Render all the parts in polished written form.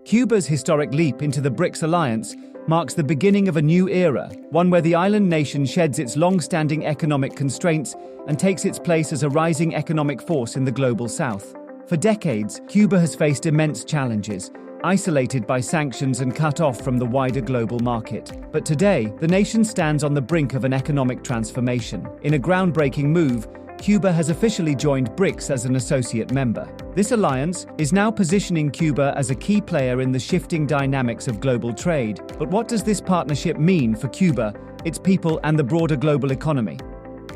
Cuba's historic leap into the BRICS alliance marks the beginning of a new era, one where the island nation sheds its long-standing economic constraints and takes its place as a rising economic force in the global south. For decades, Cuba has faced immense challenges, isolated by sanctions and cut off from the wider global market. But today, the nation stands on the brink of an economic transformation. In a groundbreaking move, Cuba has officially joined BRICS as an associate member. This alliance is now positioning Cuba as a key player in the shifting dynamics of global trade. But what does this partnership mean for Cuba, its people, and the broader global economy?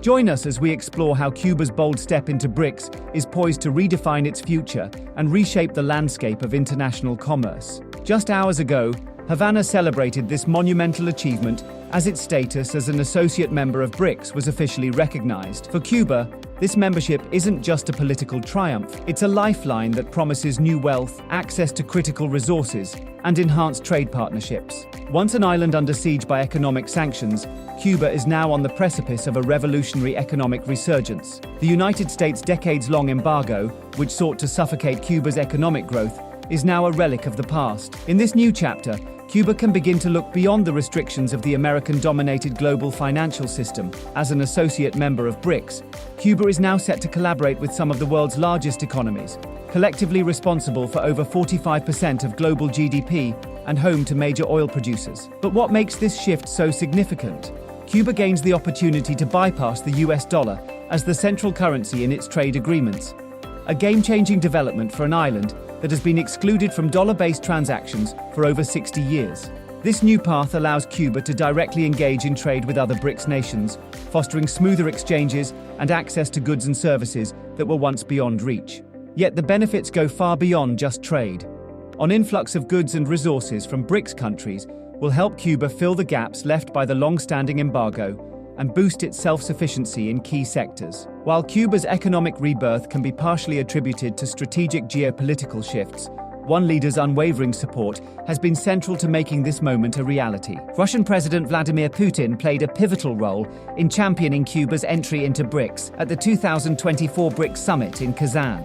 Join us as we explore how Cuba's bold step into BRICS is poised to redefine its future and reshape the landscape of international commerce. Just hours ago, Havana celebrated this monumental achievement as its status as an associate member of BRICS was officially recognized. For Cuba, this membership isn't just a political triumph, it's a lifeline that promises new wealth, access to critical resources, and enhanced trade partnerships. Once an island under siege by economic sanctions, Cuba is now on the precipice of a revolutionary economic resurgence. The United States' decades-long embargo, which sought to suffocate Cuba's economic growth, is now a relic of the past. In this new chapter, Cuba can begin to look beyond the restrictions of the American-dominated global financial system. As an associate member of BRICS, Cuba is now set to collaborate with some of the world's largest economies, collectively responsible for over 45% of global GDP and home to major oil producers. But what makes this shift so significant? Cuba gains the opportunity to bypass the US dollar as the central currency in its trade agreements, a game-changing development for an island that has been excluded from dollar-based transactions for over 60 years. This new path allows Cuba to directly engage in trade with other BRICS nations, fostering smoother exchanges and access to goods and services that were once beyond reach. Yet the benefits go far beyond just trade. An influx of goods and resources from BRICS countries will help Cuba fill the gaps left by the long-standing embargo and boost its self-sufficiency in key sectors. While Cuba's economic rebirth can be partially attributed to strategic geopolitical shifts, one leader's unwavering support has been central to making this moment a reality. Russian President Vladimir Putin played a pivotal role in championing Cuba's entry into BRICS at the 2024 BRICS summit in Kazan.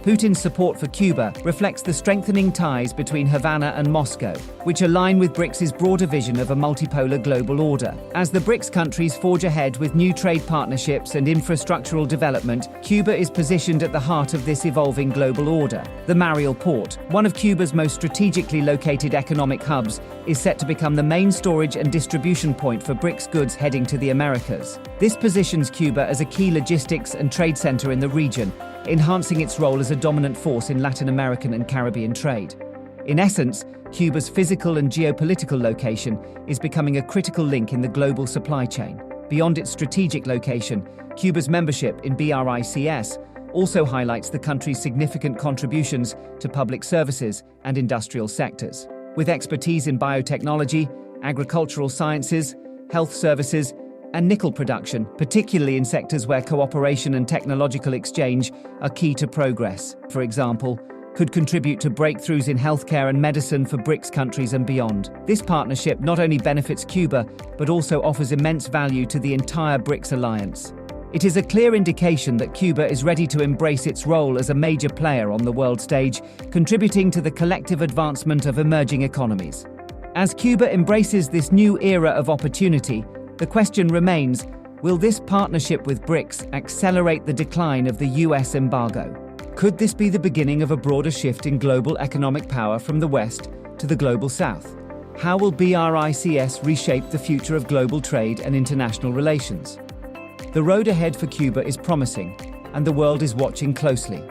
Putin's support for Cuba reflects the strengthening ties between Havana and Moscow, which align with BRICS's broader vision of a multipolar global order. As the BRICS countries forge ahead with new trade partnerships and infrastructural development, Cuba is positioned at the heart of this evolving global order. The Mariel Port, one of Cuba's most strategically located economic hubs, is set to become the main storage and distribution point for BRICS goods heading to the Americas. This positions Cuba as a key logistics and trade center in the region, enhancing its role as a dominant force in Latin American and Caribbean trade. In essence, Cuba's physical and geopolitical location is becoming a critical link in the global supply chain. Beyond its strategic location, Cuba's membership in BRICS also highlights the country's significant contributions to public services and industrial sectors. With expertise in biotechnology, agricultural sciences, health services, and nickel production, particularly in sectors where cooperation and technological exchange are key to progress, for example, could contribute to breakthroughs in healthcare and medicine for BRICS countries and beyond. This partnership not only benefits Cuba, but also offers immense value to the entire BRICS alliance. It is a clear indication that Cuba is ready to embrace its role as a major player on the world stage, contributing to the collective advancement of emerging economies. As Cuba embraces this new era of opportunity, the question remains, will this partnership with BRICS accelerate the decline of the US embargo? Could this be the beginning of a broader shift in global economic power from the West to the global South? How will BRICS reshape the future of global trade and international relations? The road ahead for Cuba is promising, and the world is watching closely.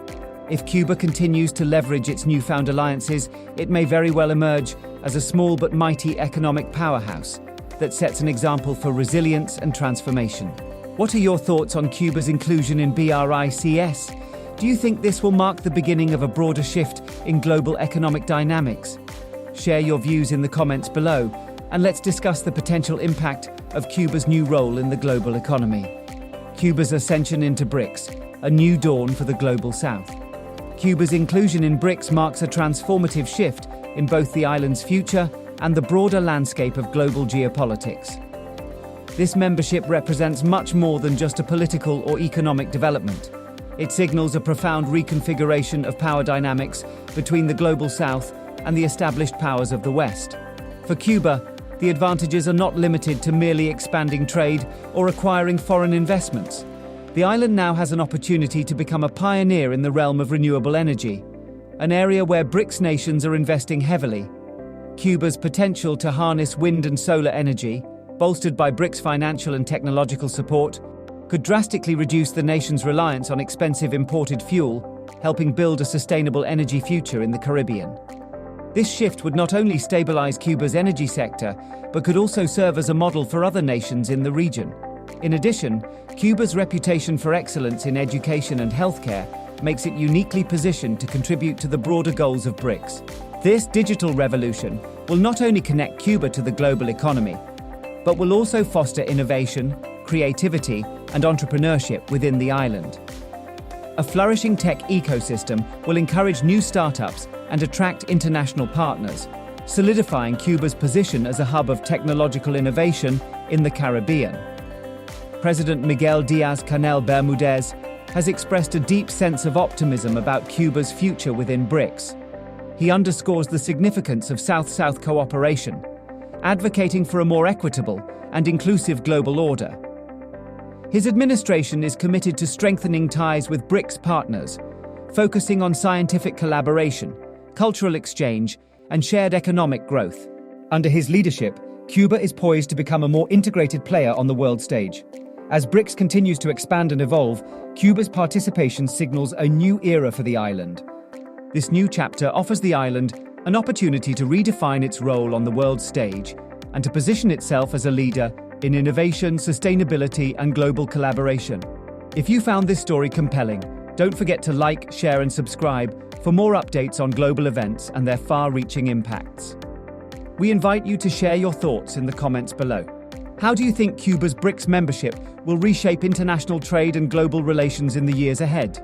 If Cuba continues to leverage its newfound alliances, it may very well emerge as a small but mighty economic powerhouse that sets an example for resilience and transformation. What are your thoughts on Cuba's inclusion in BRICS? Do you think this will mark the beginning of a broader shift in global economic dynamics? Share your views in the comments below, and let's discuss the potential impact of Cuba's new role in the global economy. Cuba's ascension into BRICS, a new dawn for the global South. Cuba's inclusion in BRICS marks a transformative shift in both the island's future and the broader landscape of global geopolitics. This membership represents much more than just a political or economic development. It signals a profound reconfiguration of power dynamics between the global South and the established powers of the West. For Cuba, the advantages are not limited to merely expanding trade or acquiring foreign investments. The island now has an opportunity to become a pioneer in the realm of renewable energy, an area where BRICS nations are investing heavily. Cuba's potential to harness wind and solar energy, bolstered by BRICS financial and technological support, could drastically reduce the nation's reliance on expensive imported fuel, helping build a sustainable energy future in the Caribbean. This shift would not only stabilize Cuba's energy sector, but could also serve as a model for other nations in the region. In addition, Cuba's reputation for excellence in education and healthcare makes it uniquely positioned to contribute to the broader goals of BRICS. This digital revolution will not only connect Cuba to the global economy, but will also foster innovation, creativity, and entrepreneurship within the island. A flourishing tech ecosystem will encourage new startups and attract international partners, solidifying Cuba's position as a hub of technological innovation in the Caribbean. President Miguel Díaz-Canel Bermudez has expressed a deep sense of optimism about Cuba's future within BRICS. He underscores the significance of South-South cooperation, advocating for a more equitable and inclusive global order. His administration is committed to strengthening ties with BRICS partners, focusing on scientific collaboration, cultural exchange, and shared economic growth. Under his leadership, Cuba is poised to become a more integrated player on the world stage. As BRICS continues to expand and evolve, Cuba's participation signals a new era for the island. This new chapter offers the island an opportunity to redefine its role on the world stage and to position itself as a leader in innovation, sustainability, and global collaboration. If you found this story compelling, don't forget to like, share, and subscribe for more updates on global events and their far-reaching impacts. We invite you to share your thoughts in the comments below. How do you think Cuba's BRICS membership will reshape international trade and global relations in the years ahead?